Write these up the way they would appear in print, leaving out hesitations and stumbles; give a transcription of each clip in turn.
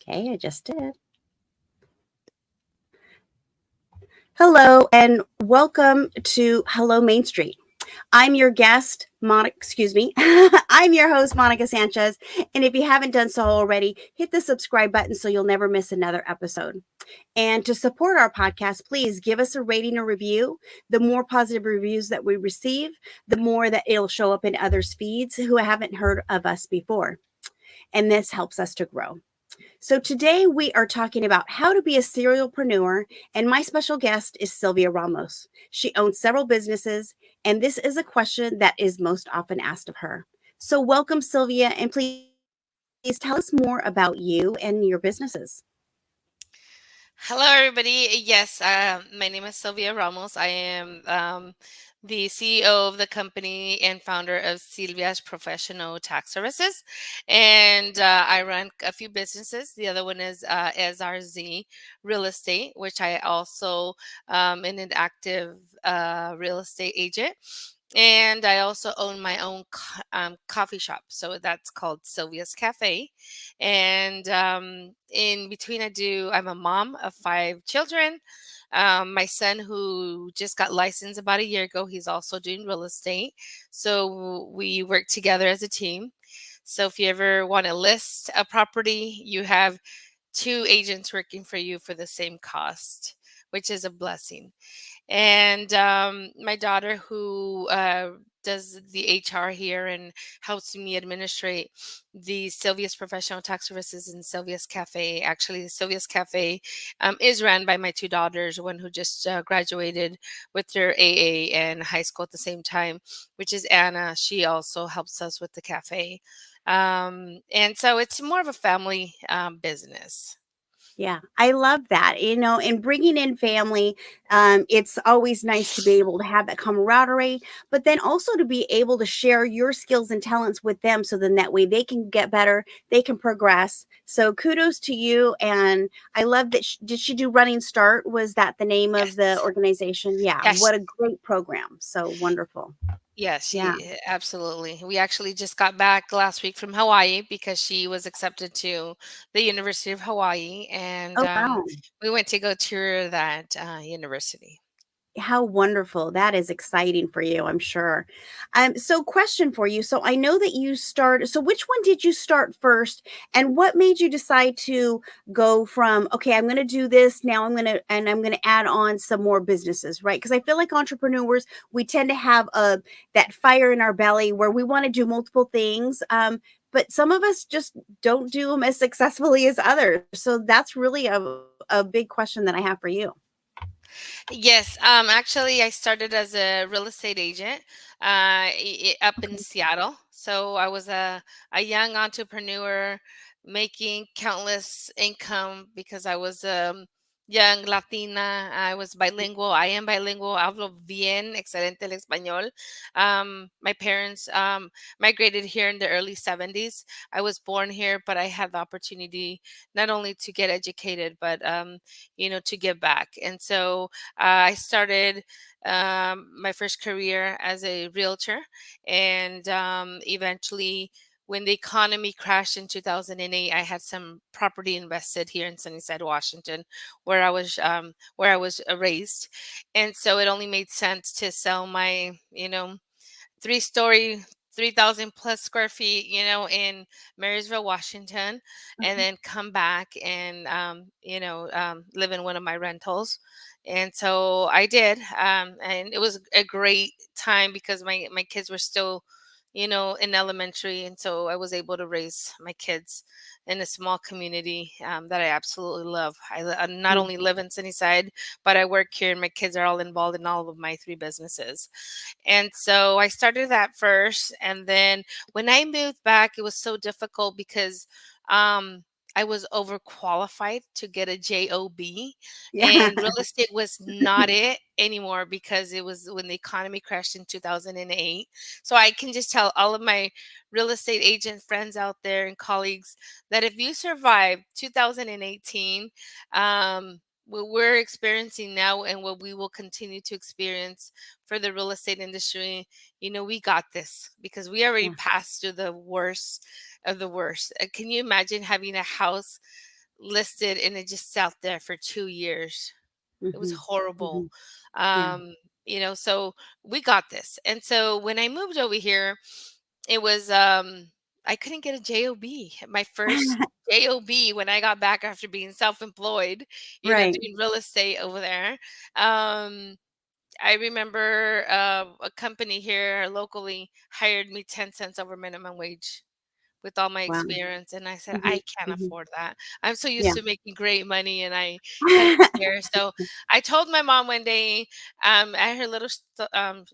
Okay, I just did. Hello and welcome to Hello Main Street. I'm your guest, Monica, excuse me. I'm your host, Monica Sanchez. And if you haven't done so already, hit the subscribe button so you'll never miss another episode. And to support our podcast, please give us a rating or review. The more positive reviews that we receive, the more that it'll show up in others' feeds who haven't heard of us before. And this helps us to grow. So today we are talking about how to be a serialpreneur, and my special guest is Sylvia Ramos. She owns several businesses, and this is a question that is most often asked of her. So welcome, Sylvia, and please tell us more about you and your businesses. Hello, everybody. Yes, my name is Sylvia Ramos. I am the CEO of the company and founder of Silvia's Professional Tax Services. And I run a few businesses. The other one is SRZ Real Estate, which I also am an active real estate agent. And I also own my own coffee shop. So that's called Sylvia's Cafe. And in between, I'm a mom of five children. My son, who just got licensed about a year ago, he's also doing real estate. So we work together as a team. So if you ever want to list a property, you have two agents working for you for the same cost, which is a blessing. And my daughter, who does the HR here and helps me administrate the Sylvia's Professional Tax Services and Sylvia's Cafe. Actually, Sylvia's Cafe is ran by my two daughters, one who just graduated with their AA and high school at the same time, which is Anna. She also helps us with the cafe. And so it's more of a family business. Yeah, I love that. And bringing in family, it's always nice to be able to have that camaraderie, but then also to be able to share your skills and talents with them so then that way they can get better, they can progress. So kudos to you. And I love that. Did she do Running Start? Was that the name of the Yes. organization? Yeah, Yes. what a great program. So wonderful. Yes, Yeah. absolutely. We actually just got back last week from Hawaii because she was accepted to the University of Hawaii, and Oh, wow. we went to go tour that university. How wonderful. That is exciting for you, I'm sure. So question for you. So I know that you started, so which one did you start first? And what made you decide to go from, okay, I'm going to do this now, I'm going to add on some more businesses, right? Because I feel like entrepreneurs, we tend to have that fire in our belly where we want to do multiple things. But some of us just don't do them as successfully as others. So that's really a big question that I have for you. Yes, actually, I started as a real estate agent up in Seattle. So I was a young entrepreneur making countless income because I was young Latina. I was bilingual. I am bilingual. Hablo bien, excelente el español. My parents migrated here in the early 70s. I was born here, but I had the opportunity not only to get educated, but to give back. And so I started my first career as a realtor, and eventually, when the economy crashed in 2008, I had some property invested here in Sunnyside, Washington, where I was raised, and so it only made sense to sell my 3-story, 3,000 plus square feet, in Marysville, Washington, and then come back and, live in one of my rentals. And so I did. And it was a great time because my kids were still, in elementary. And so I was able to raise my kids in a small community that I absolutely love. I not only live in Sunnyside, but I work here, and my kids are all involved in all of my three businesses. And so I started that first. And then when I moved back, it was so difficult because um, I was overqualified to get a job, Yeah. and real estate was not it anymore because it was when the economy crashed in 2008. So I can just tell all of my real estate agent friends out there and colleagues that if you survived 2018, what we're experiencing now and what we will continue to experience for the real estate industry, we got this because we already Yeah. passed through the worst of the worst. Can you imagine having a house listed and it just sat there for 2 years. It was Mhm. horrible. Mhm. Yeah. Um, so we got this. And so when I moved over here, it was I couldn't get a job. My first job when I got back after being self-employed, Right. doing real estate over there. Um, I remember a company here locally hired me 10 cents over minimum wage with all my Wow. experience, and I said, Mhm. "I can't Mhm. afford that. I'm so used Yeah. to making great money, and I couldn't here." So I told my mom one day, at her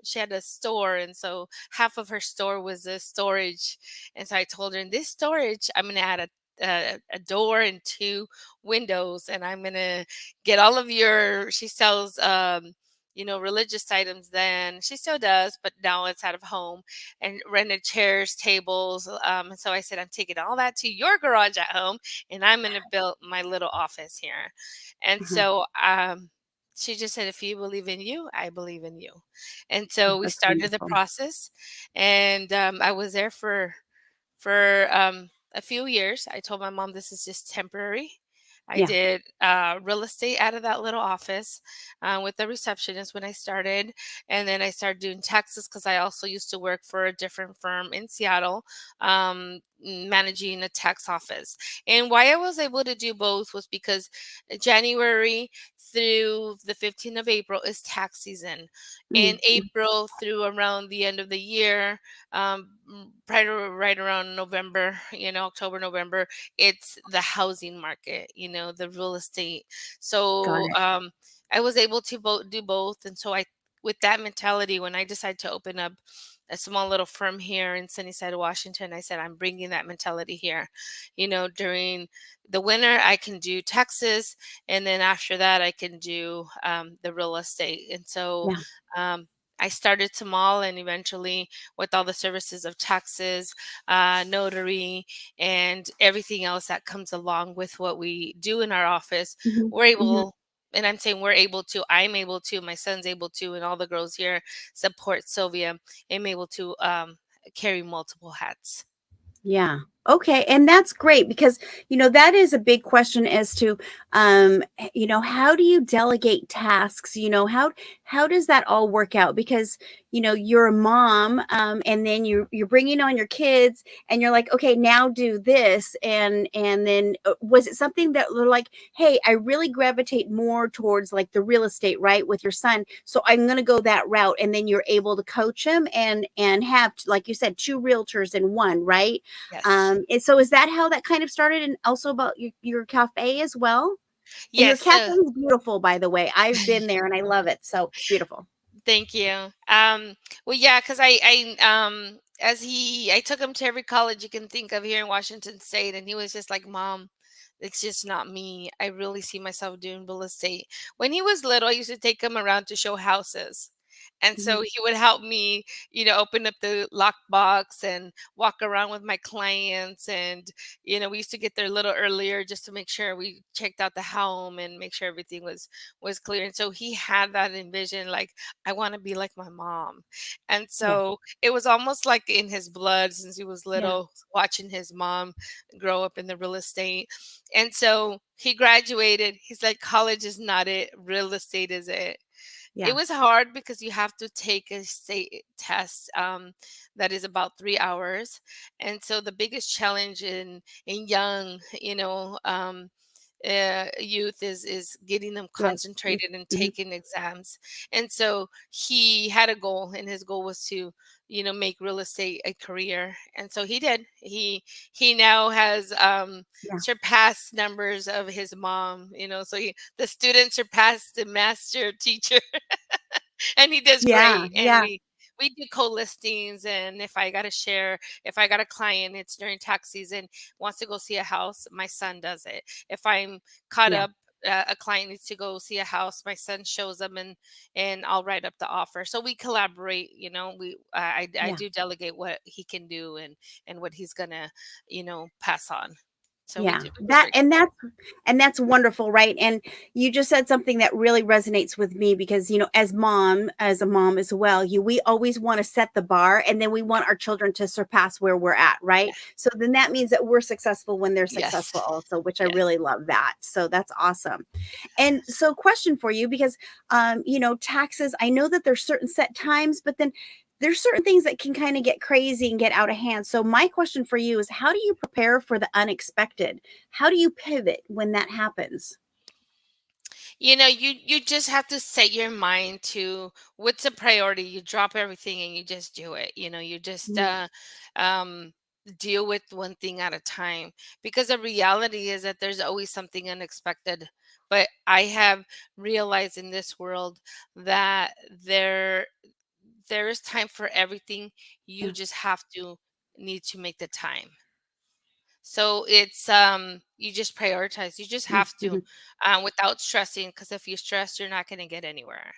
she had a store, and so half of her store was a storage, and so I told her, "In this storage, I'm gonna add a door and 2 windows, and I'm gonna get all of your." She sells, religious items then. She still does, but now it's out of home, and rented chairs, tables. And so I said, I'm taking all that to your garage at home, and I'm going to build my little office here. And Uh-huh. so she just said, if you believe in you, I believe in you. And Oh, so we that's started the wonderful. process, and I was there for a few years. I told my mom this is just temporary. I Yeah. did real estate out of that little office with the receptionist when I started. And then I started doing taxes because I also used to work for a different firm in Seattle, managing a tax office. And why I was able to do both was because January through the 15th of April is tax season. In Mm, mm. April through around the end of the year, right around November, October, November, it's the housing market, the real estate. Got So it. I was able to do both. And so with that mentality, when I decided to open up a small little firm here in Sunnyside, Washington, I said, I'm bringing that mentality here. During the winter, I can do taxes. And then after that, I can do the real estate. And so Yeah. um, I started small, and eventually, with all the services of taxes, notary, and everything else that comes along with what we do in our office, Mhm. we're Mhm. able, and I'm saying I'm able to, my son's able to, and all the girls here support Sylvia. I'm able to carry multiple hats. Yeah. Okay. And that's great because, that is a big question as to, how do you delegate tasks? How does that all work out? Because, you're a mom, and then you're bringing on your kids and you're like, okay, now do this. And then was it something that they're like, hey, I really gravitate more towards like the real estate, right? With your son. So I'm going to go that route. And then you're able to coach him and have, like you said, two realtors in one, right? Yes. And so is that how that kind of started? And also about your cafe as well? And your Yes. cafe is beautiful, by the way. I've been there and I love it. So it's beautiful. Thank you. Well, yeah, because I took him to every college you can think of here in Washington State, and he was just like, "Mom, it's just not me. I really see myself doing real estate." When he was little, I used to take him around to show houses, and Mhm. so he would help me, open up the lockbox and walk around with my clients, and we used to get there a little earlier just to make sure we checked out the home and make sure everything was clear. And so he had that envision, like, I want to be like my mom. And Yeah. so it was almost like in his blood since he was Yeah. little, watching his mom grow up in the real estate. And so he graduated. He's like, college is not it, real estate is it. It Yeah. was hard because you have to take a state test that is about 3 hours. And so the biggest challenge in young, youth is getting them Yes. Yes. concentrated and Mhm. taking exams. And so he had a goal, and his goal was to make real estate a career. And so he did. He now has Yeah. surpassed numbers of his mom, so the student surpassed the master teacher. And he does Yeah. great. And Yeah. we do co-listings, and if I got a client, it's during tax season, wants to go see a house, my son does it. If I'm caught Yeah. up, a client needs to go see a house, my son shows them, and I'll write up the offer. So we collaborate. I Yeah. do delegate what he can do, and what he's gonna pass on. So Yeah, it was that very cool. and that's wonderful, right? And you just said something that really resonates with me because, as a mom as well, we always want to set the bar and then we want our children to surpass where we're at, right? Yeah. So then that means that we're successful when they're Yes. successful also, which I Yes. really love that. So that's awesome. And so question for you because taxes, I know that there's certain set times, but then there's certain things that can kind of get crazy and get out of hand. So my question for you is how do you prepare for the unexpected? How do you pivot when that happens? You just have to set your mind to what's a priority. You drop everything and you just do it. You just Mhm. um deal with one thing at a time, because the reality is that there's always something unexpected. But I have realized in this world that there is time for everything. You Yeah. just have to need to make the time. So it's you just prioritize. You just have to, Mhm. without stressing, because if you stress, you're not going to get anywhere.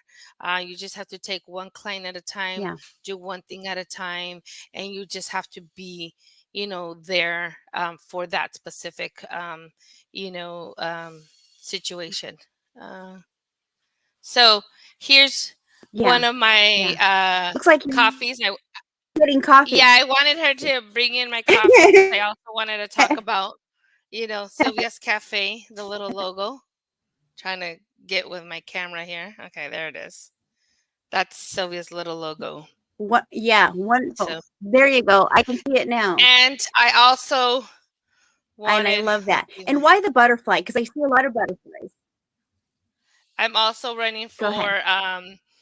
You just have to take one client at a time, Yeah. do one thing at a time, and you just have to be, there for that specific, you know, um, situation. Uh, so here's Yeah. one of my Yeah. Looks like you're coffees. getting coffee. Yeah, I wanted her to bring in my coffee because I also wanted to talk about, Sylvia's Cafe, the little logo. Trying to get with my camera here. Okay, there it is. That's Sylvia's little logo. What? Yeah, wonderful. So, There you go. I can see it now. and I also And I wanted, love let's that. see, And why the butterfly? Because I see a lot of butterflies. I'm also running Go ahead. for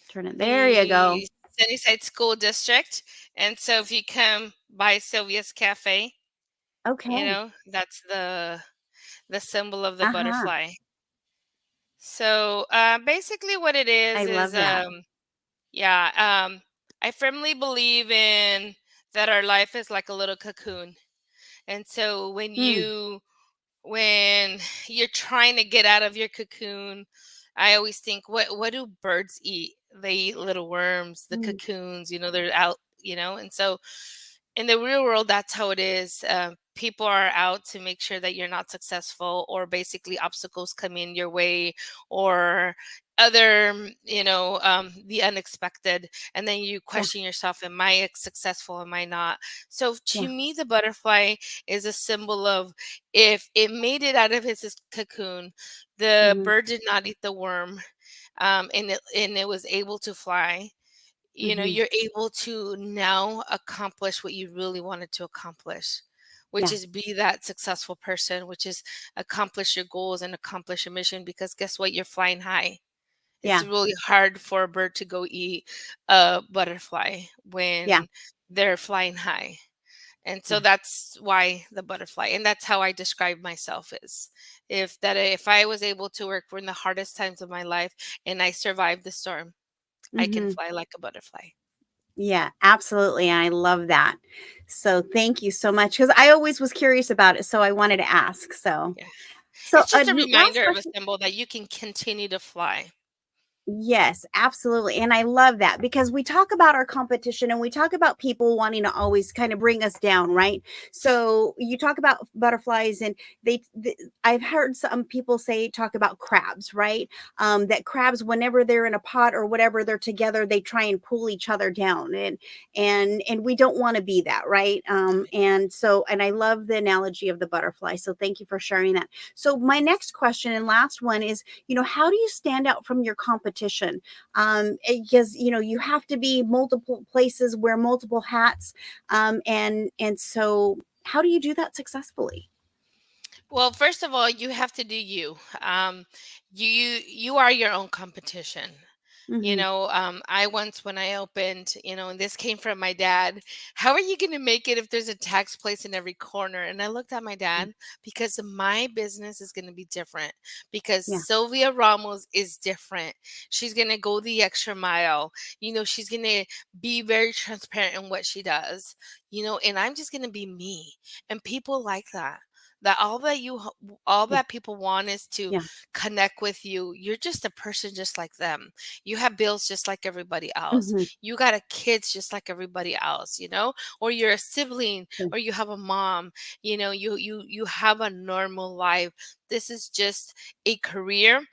Turn it. There you go. the Sunnyside School District. And so if you come by Sylvia's Cafe, Okay. that's the symbol of the Uh-huh. butterfly. So basically, what it I is love that. yeah, I firmly believe in that our life is like a little cocoon, and so Mm, when you're trying to get out of your cocoon, I always think, what do birds eat? They eat little worms, the mm, cocoons. They're out. And so in the real world, that's how it is. People are out to make sure that you're not successful, or basically obstacles come in your way, or other, the unexpected, and then you yeah, question yourself: Am I successful? Am I not? So to yeah, me, the butterfly is a symbol of, if it made it out of its cocoon, the mhm, bird did not eat the worm, and it was able to fly. mhm, You're able to now accomplish what you really wanted to accomplish, which yeah, is be that successful person, which is accomplish your goals and accomplish your mission. Because guess what? You're flying high. It's yeah, really hard for a bird to go eat a butterfly yeah, when they're flying high. And so yeah, that's why the butterfly. And that's how I describe myself, is if I was able to work in the hardest times of my life and I survived the storm, I can mhm, fly like a butterfly. yeah, absolutely, and I love that. So thank you so much because I always was curious about it, so I wanted to ask. So, Yeah. so It's just a last reminder of a question. symbol that you can continue to fly. Yes, absolutely. And I love that because we talk about our competition and we talk about people wanting to always kind of bring us down, right? So you talk about butterflies and I've heard some people say talk about crabs, right? That crabs, whenever they're in a pot or whatever, they're together, they try and pull each other down. And we don't want to be that, right? And I love the analogy of the butterfly. So thank you for sharing that. So my next question and last one is, how do you stand out from your competition? Because you have to be multiple places, wear multiple hats, and so how do you do that successfully? Well, first of all, you have to do you. You are your own competition. Hmm. I once, when I opened, and this came from my dad, how are you going to make it if there's a tax place in every corner? And I looked at my dad, because my business is going to be different, because Yeah, Sylvia Ramos is different. She's going to go the extra mile. She's going to be very transparent in what she does, and I'm just going to be me. And people like that. that all Yeah. that people want is to Yeah. connect with you. You're just a person just like them. You have bills just like everybody else. Hmm. You got a kids just like everybody else, or you're a sibling, or you have a mom, you have a normal life. This is just a career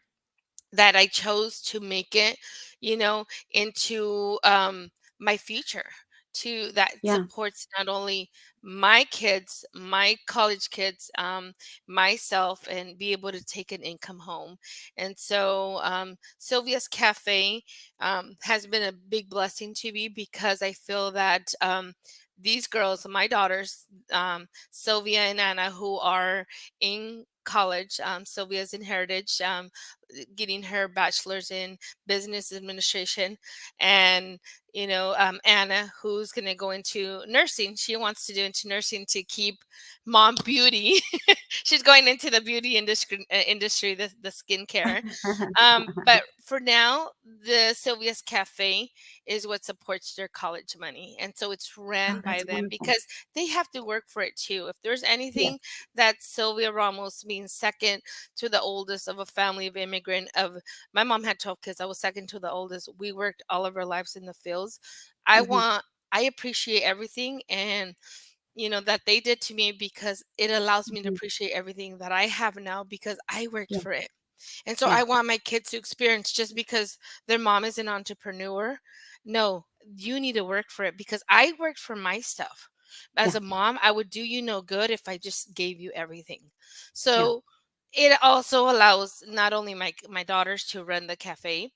that I chose to make it, you know, into my future, to that Yeah. supports not only my kids, my college kids, myself, and be able to take an income home. And so Sylvia's Cafe has been a big blessing to me because I feel that these girls, my daughters, Sylvia and Anna, who are in college. Sylvia's in Heritage, getting her bachelor's in business administration, and Anna, who's going to go into nursing. She wants to do into nursing to keep mom beauty. She's going into the beauty industry, the skincare. But for now, the Sylvia's Cafe is what supports their college money. And so it's ran Oh, by that's them wonderful. because they have to work for it too. If there's Yes. anything that Sylvia Ramos means second to the oldest of a family of immigrant of my mom had 12 kids. I was second to the oldest. We worked all of our lives in the fields. I Hmm. want I appreciate everything and that they did to me because it allows me to Hmm. appreciate everything that I have now because I worked Yeah. for it. And so Yeah. I want my kids to experience just because their mom is an entrepreneur. No, you need to work for it because I worked for my stuff. As Yeah. a mom, I would do you no good if I just gave you everything. Yeah. So it also allows not only my daughters to run the cafe,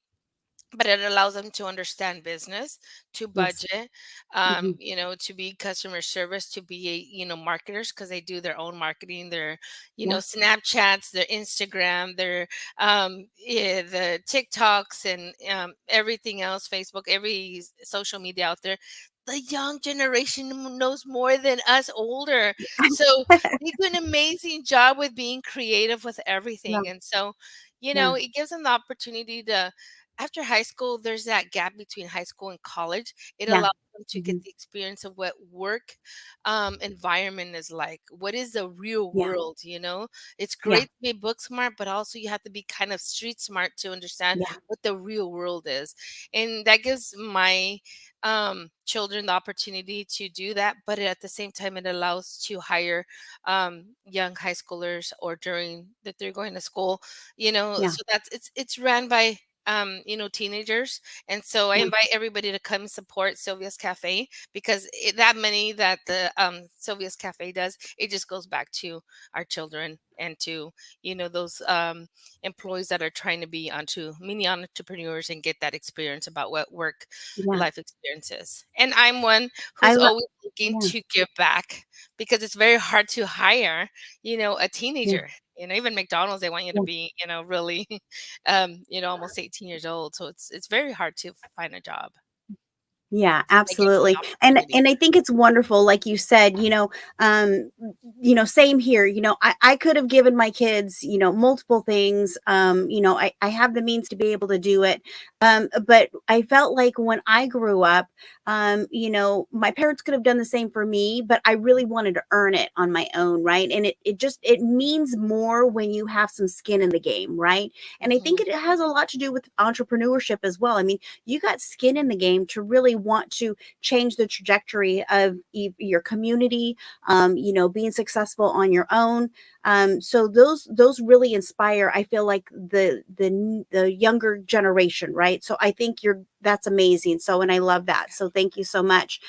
but it allows them to understand business, to Yes. budget, Hmm. to be customer service, to be marketers because they do their own marketing, their Yeah. Snapchats, their Instagram, their the TikToks, and everything else, Facebook, every social media out there. The young generation knows more than us older, so they do an amazing job with being creative with Yeah. everything, and so Yeah. it gives them the opportunity to after high school, there's that gap between high school and college. It Yeah. allows them to get Hmm. the experience of what work environment is like. What is the real Yeah. world? It's Yeah. great to be book smart, but also you have to be kind of street smart to understand Yeah. what the real world is. And that gives my children the opportunity to do that. But at the same time, it allows to hire young high schoolers or during that they're going to school, Yeah. so it's ran by teenagers. And so I Yeah. invite everybody to come support Sylvia's Cafe because that money that the Sylvia's Cafe does, it just goes back to our children and to, those employees that are trying to be onto mini entrepreneurs and get that experience about what work Yeah. life experience is. And I'm one I who's love. always looking Yeah. to give back because it's very hard to hire, a Yeah. teenager. Even McDonald's, they want you to Yeah. be, really almost 18 years old. So it's very hard to find a job. Yeah, So they give me absolutely. opportunity. And I think it's wonderful, like you said, same here. I could have given my kids, multiple things. I have the means to be able to do it. But I felt like when I grew up, my parents could have done the same for me, but I really wanted to earn it on my own, right? And it means more when you have some skin in the game, right? And I think Mhm. it has a lot to do with entrepreneurship as well. I mean, you got skin in the game to really want to change the trajectory of your community, being successful on your own. So those really inspire, I feel like the younger generation, right? So I think that's amazing. So, and I love that. So thank you so much.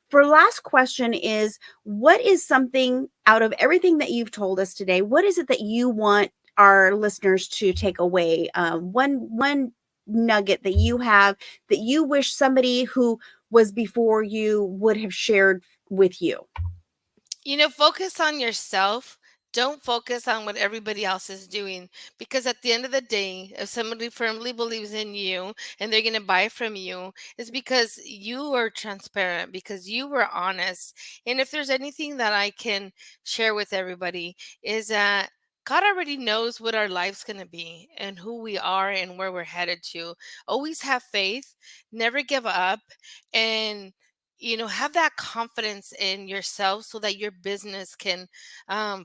For last question is, what is something out of everything that you've told us today, what is it that you want our listeners to take away? One nugget that you have that you wish somebody who was before you would have shared with you. Focus on yourself. Don't focus on what everybody else is doing because at the end of the day, if somebody firmly believes in you and they're going to buy from you, it's because you are transparent, because you were honest. And if there's anything that I can share with everybody, is that God already knows what our life's going to be and who we are and where we're headed to. Always have faith, never give up, and have that confidence in yourself so that your business can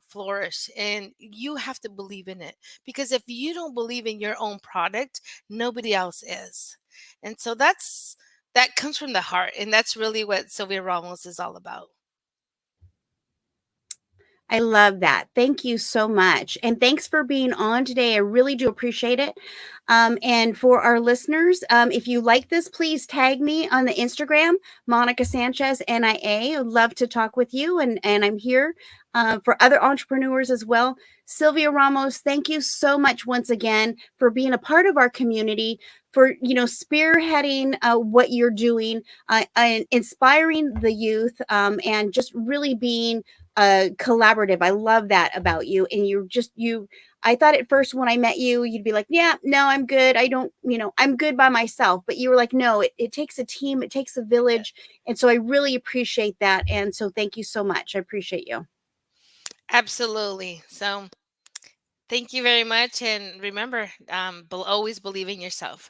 flourish, and you have to believe in it, because if you don't believe in your own product, nobody else is. And so that comes from the heart, and that's really what Sylvia Ramos is all about. I love that. Thank you so much. And thanks for being on today. I really do appreciate it. And for our listeners, if you like this, please tag me on the Instagram, Monica Sanchez NIA. I'd love to talk with you. And I'm here for other entrepreneurs as well. Sylvia Ramos, thank you so much once again for being a part of our community, for spearheading what you're doing, and inspiring the youth, and just really being collaborative. I love that about you. And I thought at first when I met you, you'd be like, yeah, no, I'm good. I don't, I'm good by myself. But you were like, no, it takes a team, it takes a Yeah, village. And so I really appreciate that. And so thank you so much. I appreciate you. absolutely. So thank you very much, and remember, always believe in yourself.